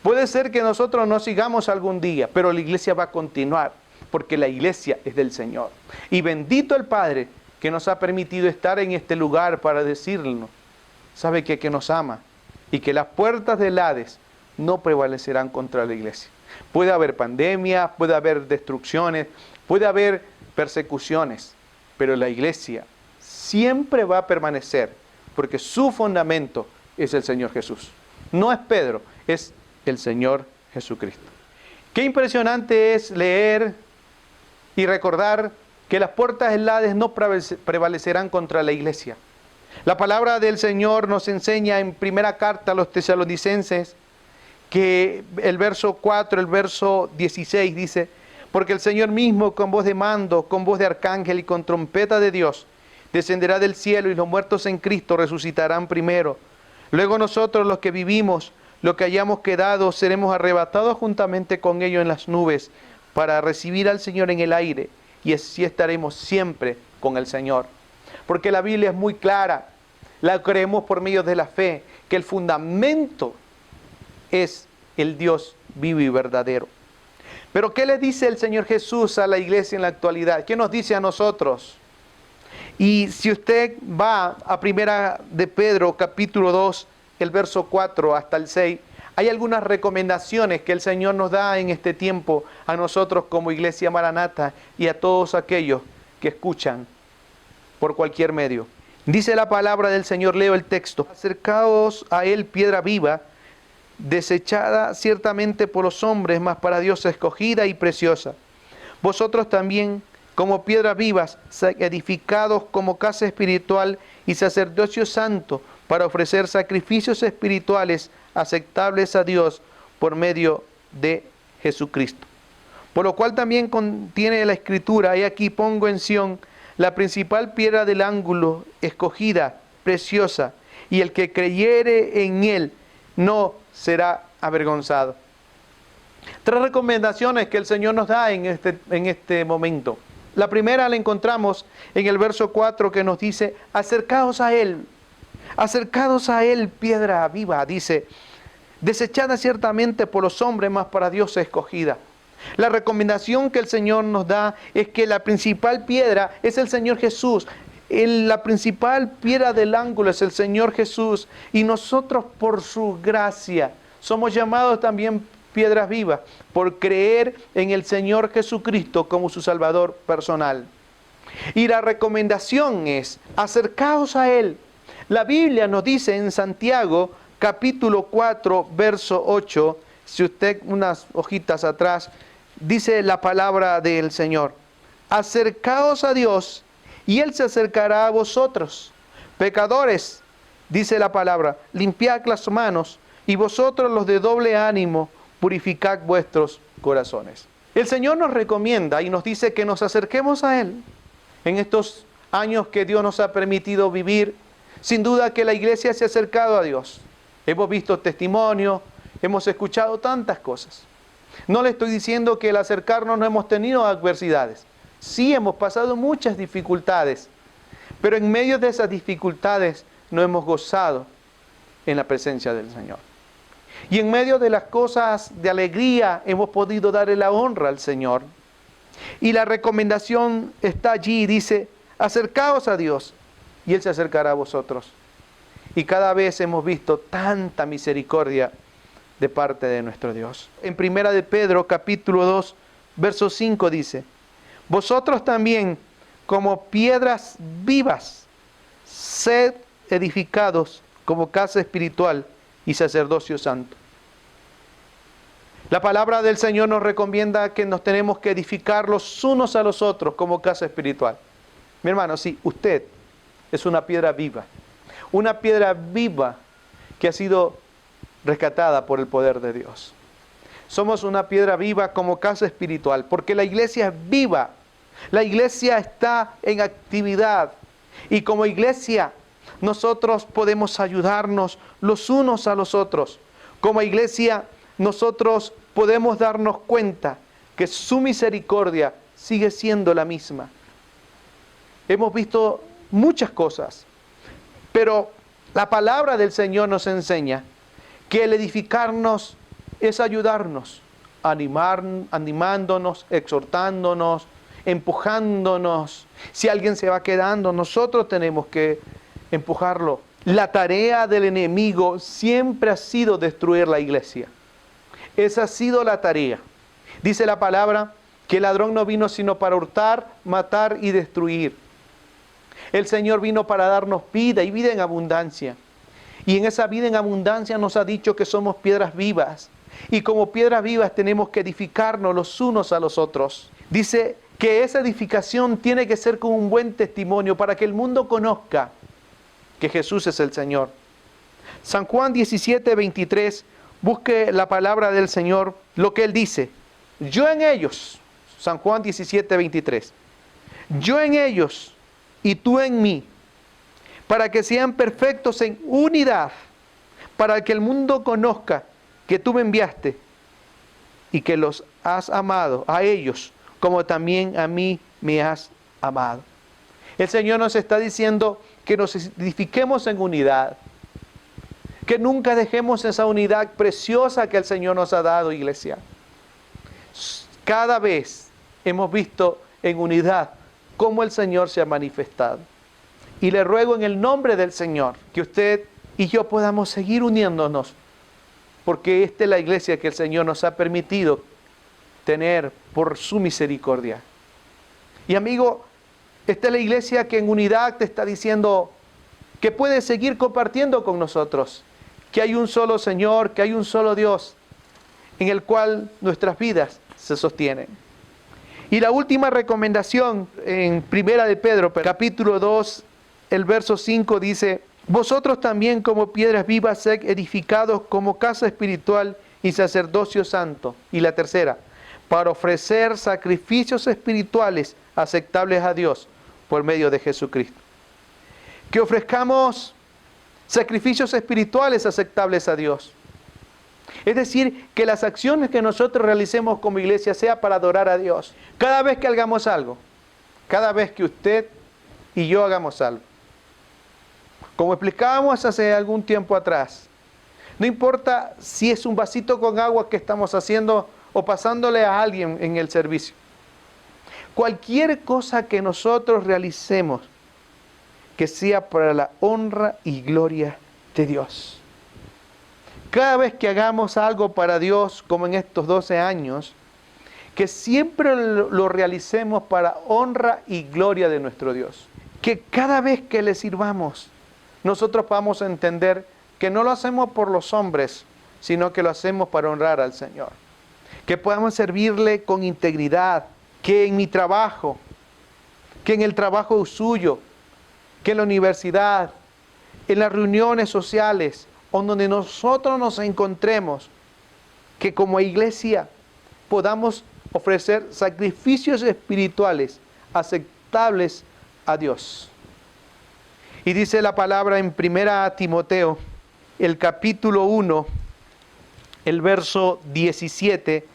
Puede ser que nosotros no sigamos algún día, pero la iglesia va a continuar, porque la iglesia es del Señor. Y bendito el Padre que nos ha permitido estar en este lugar para decirnos, sabe que nos ama y que las puertas del Hades no prevalecerán contra la iglesia. Puede haber pandemia, puede haber destrucciones, puede haber persecuciones, pero la iglesia siempre va a permanecer, porque su fundamento es el Señor Jesús. No es Pedro, es el Señor Jesucristo. Qué impresionante es leer y recordar que las puertas del Hades no prevalecerán contra la iglesia. La palabra del Señor nos enseña en primera carta a los tesalonicenses que el verso 4, el verso 16 dice: porque el Señor mismo con voz de mando, con voz de arcángel y con trompeta de Dios, descenderá del cielo y los muertos en Cristo resucitarán primero. Luego nosotros los que vivimos, los que hayamos quedado, seremos arrebatados juntamente con ellos en las nubes para recibir al Señor en el aire, y así estaremos siempre con el Señor. Porque la Biblia es muy clara, la creemos por medio de la fe, que el fundamento es el Dios vivo y verdadero. Pero ¿qué le dice el Señor Jesús a la iglesia en la actualidad? ¿Qué nos dice a nosotros? Y si usted va a primera de Pedro, capítulo 2, el verso 4 hasta el 6, hay algunas recomendaciones que el Señor nos da en este tiempo a nosotros como Iglesia Maranata y a todos aquellos que escuchan por cualquier medio. Dice la palabra del Señor, leo el texto: acercaos a Él, piedra viva, desechada ciertamente por los hombres, mas para Dios escogida y preciosa. Vosotros también, como piedras vivas, edificados como casa espiritual y sacerdocio santo, para ofrecer sacrificios espirituales aceptables a Dios por medio de Jesucristo. Por lo cual también contiene la Escritura: he aquí pongo en Sión la principal piedra del ángulo, escogida, preciosa, y el que creyere en Él no será avergonzado. Tres recomendaciones que el Señor nos da en este momento. La primera la encontramos en el verso 4, que nos dice: acercaos a Él, piedra viva, dice, desechada ciertamente por los hombres, mas para Dios escogida. La recomendación que el Señor nos da es que la principal piedra es el Señor Jesús. La principal piedra del ángulo es el Señor Jesús, y nosotros por su gracia somos llamados también piedras vivas por creer en el Señor Jesucristo como su Salvador personal. Y la recomendación es: acercaos a Él. La Biblia nos dice en Santiago capítulo 4 verso 8, si usted unas hojitas atrás, dice la palabra del Señor: acercaos a Dios y Él se acercará a vosotros. Pecadores, dice la palabra, limpiad las manos, y vosotros los de doble ánimo, purificad vuestros corazones. El Señor nos recomienda y nos dice que nos acerquemos a Él. En estos años que Dios nos ha permitido vivir, Sin duda que la iglesia se ha acercado a Dios. Hemos visto testimonio, hemos escuchado tantas cosas. No le estoy diciendo que al acercarnos no hemos tenido adversidades. Sí, hemos pasado muchas dificultades, pero en medio de esas dificultades no hemos gozado en la presencia del Señor. Y en medio de las cosas de alegría hemos podido darle la honra al Señor. Y la recomendación está allí, dice, acercaos a Dios y Él se acercará a vosotros. Y cada vez hemos visto tanta misericordia de parte de nuestro Dios. En 1 de Pedro, capítulo 2, verso 5 dice, vosotros también, como piedras vivas, sed edificados como casa espiritual y sacerdocio santo. La palabra del Señor nos recomienda que nos tenemos que edificar los unos a los otros como casa espiritual. Mi hermano, sí, usted es una piedra viva que ha sido rescatada por el poder de Dios. Somos una piedra viva como casa espiritual, porque la iglesia es viva, la iglesia está en actividad, y como iglesia nosotros podemos ayudarnos los unos a los otros. Como iglesia nosotros podemos darnos cuenta que su misericordia sigue siendo la misma. Hemos visto muchas cosas, pero la palabra del Señor nos enseña que el edificarnos es ayudarnos, animándonos, exhortándonos, empujándonos. Si alguien se va quedando, nosotros tenemos que empujarlo. La tarea del enemigo siempre ha sido destruir la iglesia. Esa ha sido la tarea. Dice la palabra que el ladrón no vino sino para hurtar, matar y destruir. El Señor vino para darnos vida y vida en abundancia. Y en esa vida en abundancia nos ha dicho que somos piedras vivas. Y como piedras vivas tenemos que edificarnos los unos a los otros. Dice que esa edificación tiene que ser con un buen testimonio para que el mundo conozca que Jesús es el Señor. San Juan 17:23, busque la palabra del Señor, lo que Él dice. Yo en ellos, San Juan 17:23, yo en ellos y tú en mí, para que sean perfectos en unidad, para que el mundo conozca que tú me enviaste y que los has amado a ellos, como también a mí me has amado. El Señor nos está diciendo que nos edifiquemos en unidad, que nunca dejemos esa unidad preciosa que el Señor nos ha dado, iglesia. Cada vez hemos visto en unidad cómo el Señor se ha manifestado. Y le ruego en el nombre del Señor que usted y yo podamos seguir uniéndonos, porque esta es la iglesia que el Señor nos ha permitido tener por su misericordia. Y amigo, esta es la iglesia que en unidad te está diciendo que puedes seguir compartiendo con nosotros, que hay un solo Señor, que hay un solo Dios, en el cual nuestras vidas se sostienen. Y la última recomendación en 1 de Pedro, capítulo 2, el verso 5 dice, vosotros también como piedras vivas sed edificados como casa espiritual y sacerdocio santo. Y la tercera, para ofrecer sacrificios espirituales aceptables a Dios por medio de Jesucristo. Que ofrezcamos sacrificios espirituales aceptables a Dios. Es decir, que las acciones que nosotros realicemos como iglesia sea para adorar a Dios. Cada vez que hagamos algo, cada vez que usted y yo hagamos algo. Como explicábamos hace algún tiempo atrás, no importa si es un vasito con agua que estamos haciendo o pasándole a alguien en el servicio. Cualquier cosa que nosotros realicemos, que sea para la honra y gloria de Dios. Cada vez que hagamos algo para Dios, como en estos 12 años, que siempre lo realicemos para honra y gloria de nuestro Dios. Que cada vez que le sirvamos, nosotros vamos a entender que no lo hacemos por los hombres, sino que lo hacemos para honrar al Señor. Que podamos servirle con integridad, que en mi trabajo, que en el trabajo suyo, que en la universidad, en las reuniones sociales, o donde nosotros nos encontremos, que como iglesia podamos ofrecer sacrificios espirituales aceptables a Dios. Y dice la palabra en 1 Timoteo, el capítulo 1, el verso 17,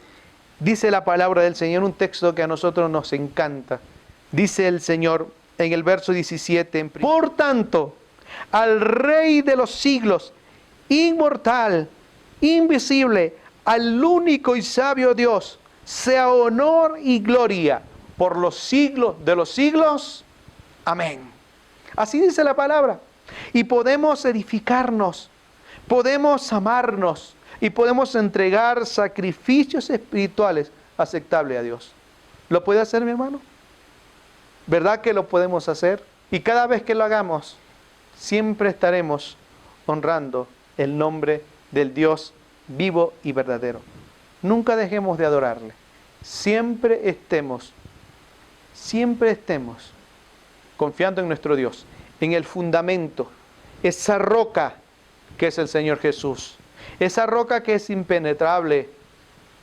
dice la palabra del Señor, un texto que a nosotros nos encanta. Dice el Señor en el verso 17, por tanto, al Rey de los siglos, inmortal, invisible, al único y sabio Dios, sea honor y gloria por los siglos de los siglos. Amén. Así dice la palabra. Y podemos edificarnos, podemos amarnos y podemos entregar sacrificios espirituales aceptables a Dios. ¿Lo puede hacer, mi hermano? ¿Verdad que lo podemos hacer? Y cada vez que lo hagamos, siempre estaremos honrando el nombre del Dios vivo y verdadero. Nunca dejemos de adorarle. Siempre estemos confiando en nuestro Dios, en el fundamento, esa roca que es el Señor Jesús, esa roca que es impenetrable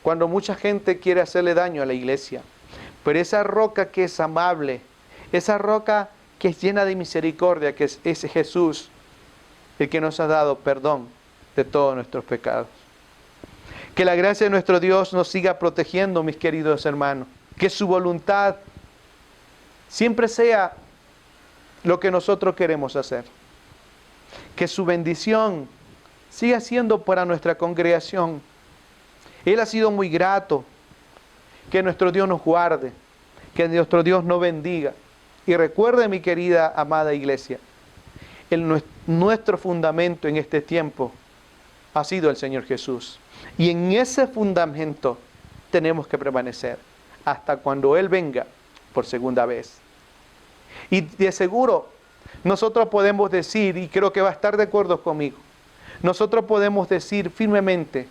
cuando mucha gente quiere hacerle daño a la iglesia, pero esa roca que es amable, esa roca que es llena de misericordia, que es ese Jesús, el que nos ha dado perdón de todos nuestros pecados. Que la gracia de nuestro Dios nos siga protegiendo, mis queridos hermanos. Que su voluntad siempre sea lo que nosotros queremos hacer. Que su bendición siga siendo para nuestra congregación. Él ha sido muy grato. Que nuestro Dios nos guarde. Que nuestro Dios nos bendiga. Y recuerde, mi querida, amada iglesia, nuestro fundamento en este tiempo ha sido el Señor Jesús. Y en ese fundamento tenemos que permanecer hasta cuando Él venga por segunda vez. Y de seguro nosotros podemos decir, y creo que va a estar de acuerdo conmigo, nosotros podemos decir firmemente,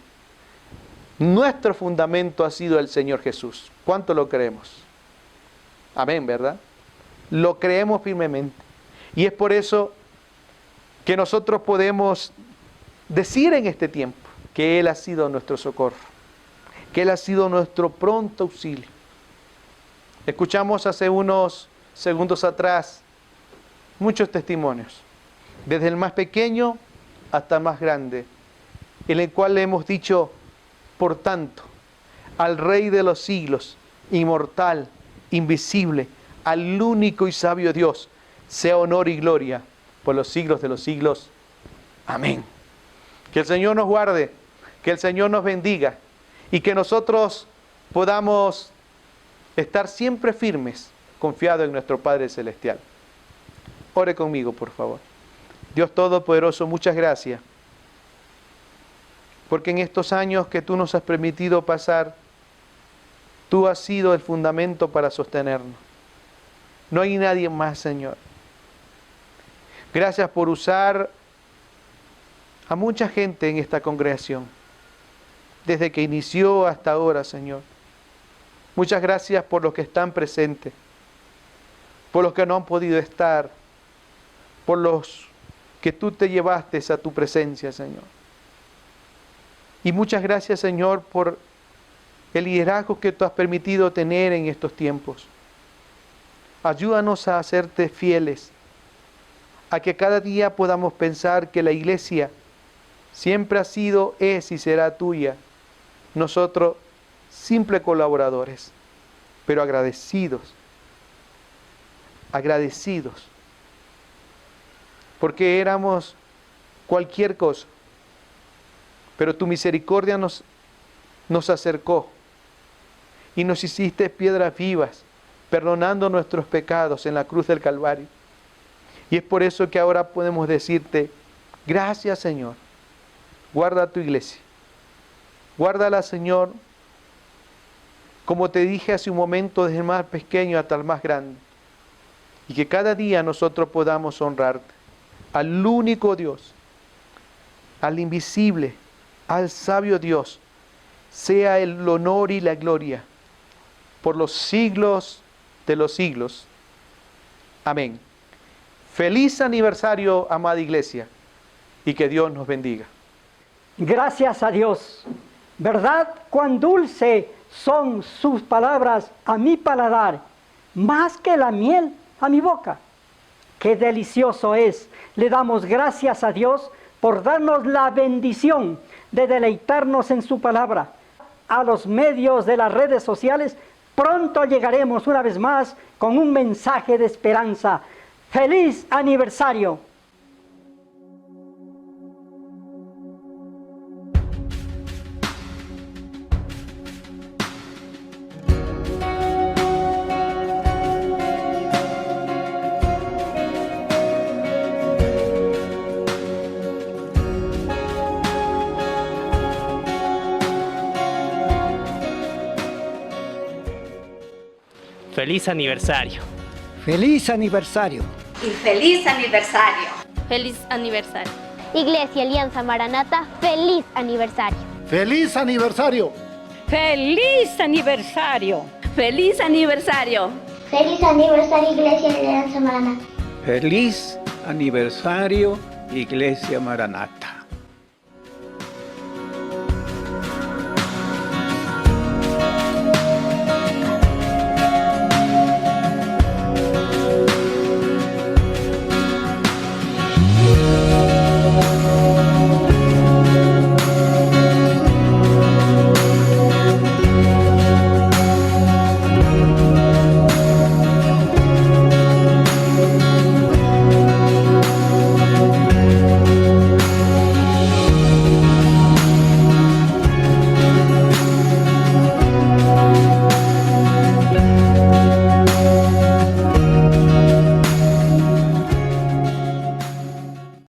nuestro fundamento ha sido el Señor Jesús. ¿Cuánto lo creemos? Amén, ¿verdad? Lo creemos firmemente. Y es por eso que nosotros podemos decir en este tiempo que Él ha sido nuestro socorro, que Él ha sido nuestro pronto auxilio. Escuchamos hace unos segundos atrás muchos testimonios, desde el más pequeño hasta el más grande, en el cual le hemos dicho, por tanto, al Rey de los siglos, inmortal, invisible, al único y sabio Dios, sea honor y gloria por los siglos de los siglos. Amén. Que el Señor nos guarde, que el Señor nos bendiga y que nosotros podamos estar siempre firmes, confiados en nuestro Padre Celestial. Ore conmigo, por favor. Dios Todopoderoso, muchas gracias, porque en estos años que tú nos has permitido pasar, tú has sido el fundamento para sostenernos. No hay nadie más, Señor. Gracias por usar a mucha gente en esta congregación, desde que inició hasta ahora, Señor. Muchas gracias por los que están presentes, por los que no han podido estar, por los que tú te llevaste a tu presencia, Señor. Y muchas gracias, Señor, por el liderazgo que tú has permitido tener en estos tiempos. Ayúdanos a hacerte fieles, a que cada día podamos pensar que la iglesia siempre ha sido, es y será tuya. Nosotros, simples colaboradores, pero agradecidos, porque éramos cualquier cosa, pero tu misericordia nos acercó y nos hiciste piedras vivas, perdonando nuestros pecados en la cruz del Calvario. Y es por eso que ahora podemos decirte, gracias, Señor. Guarda tu iglesia. Guárdala, Señor, como te dije hace un momento, desde el más pequeño hasta el más grande. Y que cada día nosotros podamos honrarte al único Dios, al invisible, al sabio Dios, sea el honor y la gloria por los siglos de los siglos. Amén. Feliz aniversario, amada iglesia, y que Dios nos bendiga. Gracias a Dios. ¿Verdad? Cuán dulce son sus palabras a mi paladar, más que la miel a mi boca. ¡Qué delicioso es! Le damos gracias a Dios por darnos la bendición de deleitarnos en su palabra. A los medios de las redes sociales, pronto llegaremos una vez más con un mensaje de esperanza. ¡Feliz aniversario! Feliz aniversario. Feliz aniversario. Y feliz aniversario. Feliz aniversario. Iglesia Alianza Maranata, feliz aniversario. ¡Feliz aniversario! ¡Feliz aniversario! ¡Feliz aniversario! Feliz aniversario, Iglesia Alianza Maranata. Feliz aniversario, Iglesia Maranata.